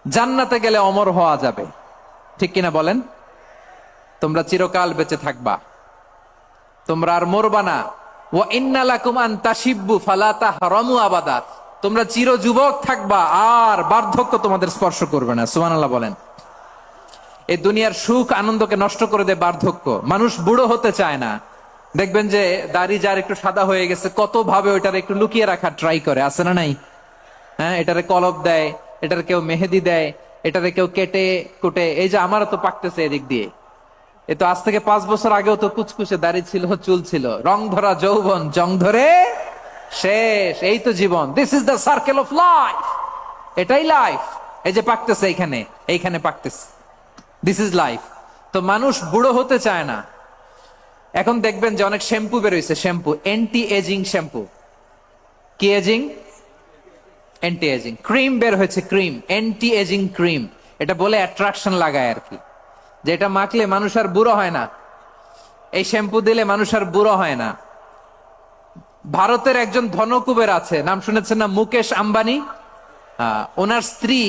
জান্নাতে গেলে অমর হওয়া যাবে, ঠিক কিনা বলেন? তোমরা চিরকাল বেঁচে থাকবা, তোমরা আর মরবা না। ওয়া ইন্না লাকুম আন তাশিব্বু ফালা তাহরামু আবাদা। তোমরা চির যুবক থাকবা, আর বার্ধক্য তোমাদের স্পর্শ করবে না। সুবহানাল্লাহ বলেন। এই দুনিয়ার সুখ আনন্দকে নষ্ট করে দেয় বার্ধক্য। মানুষ বুড়ো হতে চায় না। দেখবেন যে দাড়ি যার একটু সাদা হয়ে গেছে, কত ভাবে ওইটার একটু লুকিয়ে রাখার ট্রাই করে, আছে না নাই? হ্যাঁ, এটারে কলপ দেয়, এটার কেউ মেহেদি দেয়, এটারে কেউ কেটে কুটে। এই যে আমারও তো পাকতেছে এদিক দিয়ে, এ তো আজ থেকে 5 বছর আগেও তো কুচকুচে দাড়ি ছিল, চুল ছিল, রং ধরা যৌবন জং ধরে শেষ। এই তো জীবন। This is the circle of life. এটাই লাইফ। এই যে পাকতেছে এইখানে, এইখানে পাকতেছে, দিস ইজ লাইফ। তো মানুষ বুড়ো হতে চায় না। এখন দেখবেন যে অনেক শ্যাম্পু বেরোইছে, শ্যাম্পু অ্যান্টি এজিং শ্যাম্পু। কি এজিং? Anti ageing. ক্রিম বের হয়েছে, ক্রিম, অ্যান্টি এজিং ক্রিম। এটা বলে অ্যাট্রাকশন লাগায় আর কি, যে এটা মাখলে মানুষ আর বুড়ো হয় না, এই শ্যাম্পু দিলে মানুষ আর বুড়ো হয় না। ভারতের একজন ধনকুবের আছে, নাম শুনেছেন না? মুকেশ আম্বানি। ওনার স্ত্রী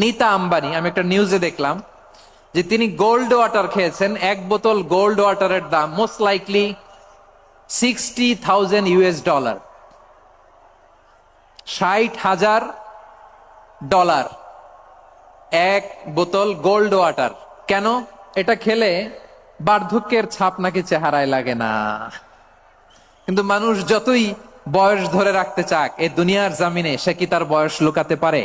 নীতা আম্বানি, আমি একটা নিউজে দেখলাম যে তিনি গোল্ড ওয়াটার খেয়েছেন। এক বোতল গোল্ড ওয়াটারের দাম মোস্ট লাইকলি $60,000, $60,000 এক বোতল গোল্ড ওয়াটার। কেন? এটা খেলে বার্ধক্যের ছাপ নাকি চেহারায় লাগে না। কিন্তু মানুষ যতই বয়স ধরে রাখতে চাক এই দুনিয়ার জামিনে, সে কি তার বয়স লুকাতে পারে?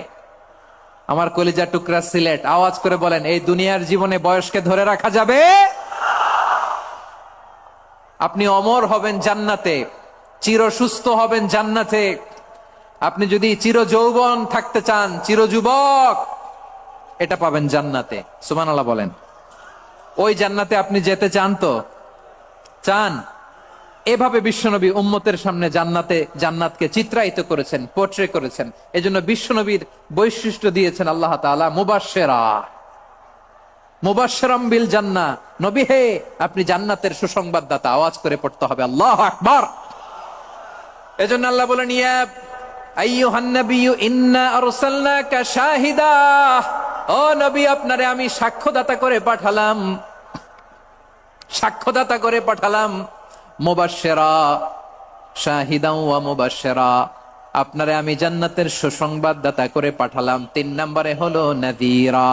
আমার কলিজা টুকরা সিলেট, আওয়াজ করে বলেন, এই দুনিয়ার জীবনে বয়সকে ধরে রাখা যাবে? আপনি অমর হবেন জান্নাতে, চির সুস্থ হবেন জান্নাতে। আপনি যদি চির যৌবন থাকতে চান, চির যুবক, এটা পাবেন জান্নাতে। সুবহানাল্লাহ বলেন। ওই জান্নাতে আপনি যেতে চান তো? চান? এভাবে বিশ্বনবী উম্মতের সামনে জান্নাতকে চিত্রায়িত করেছেন, পোর্ট্রে করেছেন। এজন্য বিশ্বনবীর বৈশিষ্ট্য দিয়েছেন আল্লাহ তাআলা মুবাশশিরা, মুবাশশিরাম বিল জান্নাহ। নবী হে, আপনি জান্নাতের সুসংবাদদাতা। আওয়াজ করে পড়তে হবে আল্লাহু আকবার। এজন্য আল্লাহ বলেন, ইয়া আইয়ুহান নাবিয়্যু ইন্না আরসালনাকা শাহিদা। ও নবী, আপনারে আমি সাক্ষ্যদাতা করে পাঠালাম, সাক্ষ্যদাতা করে পাঠালাম। মুবাশশিরা, শাহিদাও ওয়া মুবাশশিরা, আপনারে আমি জান্নাতের সুসংবাদদাতা করে পাঠালাম। 3 নম্বরে হলো নাযীরা,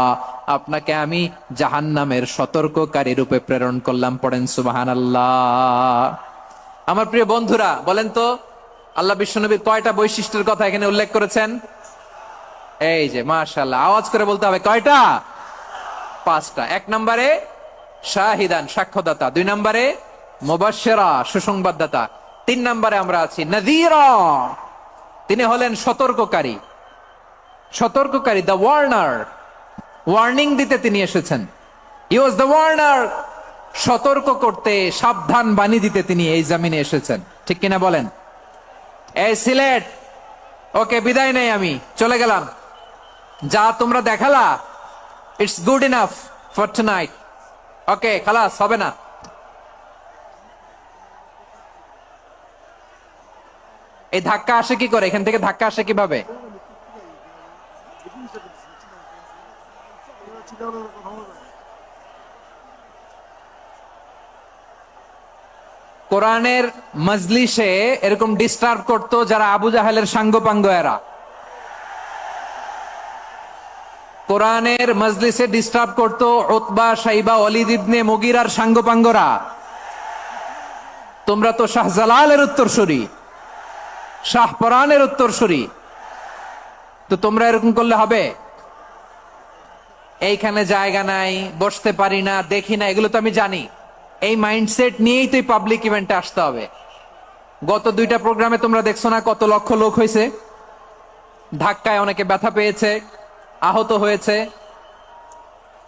আপনাকে আমি জাহান্নামের সতর্ককারী রূপে প্রেরণ করলাম। পড়েন সুবহানাল্লাহ। আমার প্রিয় বন্ধুরা, বলেন তো আল্লাহ বিশ্বনবীর কয়টা বৈশিষ্ট্যের কথা এখানে উল্লেখ করেছেন? এই যে মাশাআল্লাহ, আওয়াজ করে বলতে হবে, কয়টা? 5টা। 1 নম্বরে শাহিদান, সাক্ষ্যদাতা। 2 নম্বরে মুবাশশিরা, সুসংবাদদাতা। 3 নম্বরে আমরা আছি নাযীরা, তিনি হলেন সতর্ককারী। সতর্ককারী, দ্য ওয়ার্নার, ওয়ার্নিং দিতে তিনি এসেছেন। হি ওয়াজ দ্য ওয়ার্নার, সতর্ক করতে, সাবধান বাণী দিতে তিনি এই জমিনে এসেছেন। ঠিক কিনা বলেন? এই সিলেট, ওকে বিদায় নেই, আমি চলে গেলাম। যা তোমরা দেখালা, it's good enough for tonight. Okay, খালাস, হবে না। এই ধাক্কা আসে কি করে? এখান থেকে ধাক্কা আসে কিভাবে? কোরআনের মজলিসে এরকম ডিস্টার্ব করতো যারা আবু জাহেলের সাঙ্গপাঙ্গ এরা। কোরআনের মজলিসে ডিস্টার্ব করতো উতবা, শাইবা, ওয়ালিদ ইবনে মুগিরার সাঙ্গপাঙ্গরা। তোমরা তো শাহজালালের উত্তরসূরি, শাহপরানের উত্তরসূরি, তো তোমরা এরকম করলে হবে? এইখানে জায়গা নাই, বসতে পারি না, দেখি না, এগুলো তো আমি জানি। এই মাইন্ডসেট নিয়েই তো পাবলিক ইভেন্টে আসতে হবে। গত 2টা প্রোগ্রামে তোমরা দেখছো না কত লক্ষ লোক হয়েছে? ধাক্কায় অনেকে ব্যথা পেয়েছে, আহত হয়েছে।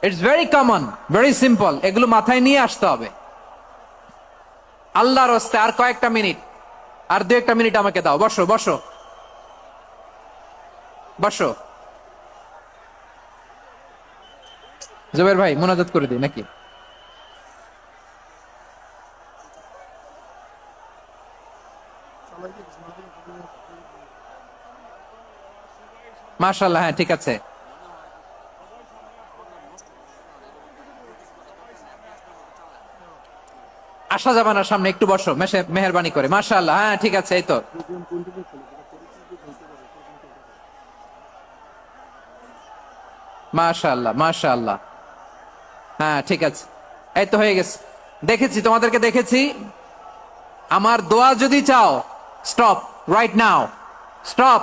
It's very common, very simple. এগুলো মাথায় নিয়ে আসতে হবে। আল্লাহর হস্তে আর কয়েকটা মিনিট, আর 2-1টা মিনিট আমাকে দাও। বসো বসো বসো। জুবাইর ভাই, মোনাজাত করে দিই নাকি? মাশাআল্লাহ, হ্যাঁ ঠিক আছে। আসা যাবে না সামনে, একটু বসো মেহেরবানি করে। মাশাআল্লাহ, হ্যাঁ ঠিক আছে, এই তো। মাশাআল্লাহ মাশাআল্লাহ, হ্যাঁ ঠিক আছে, এই তো হয়ে গেছে। দেখেছি, তোমাদেরকে দেখেছি। আমার দোয়া যদি চাও, স্টপ রাইট নাও, স্টপ।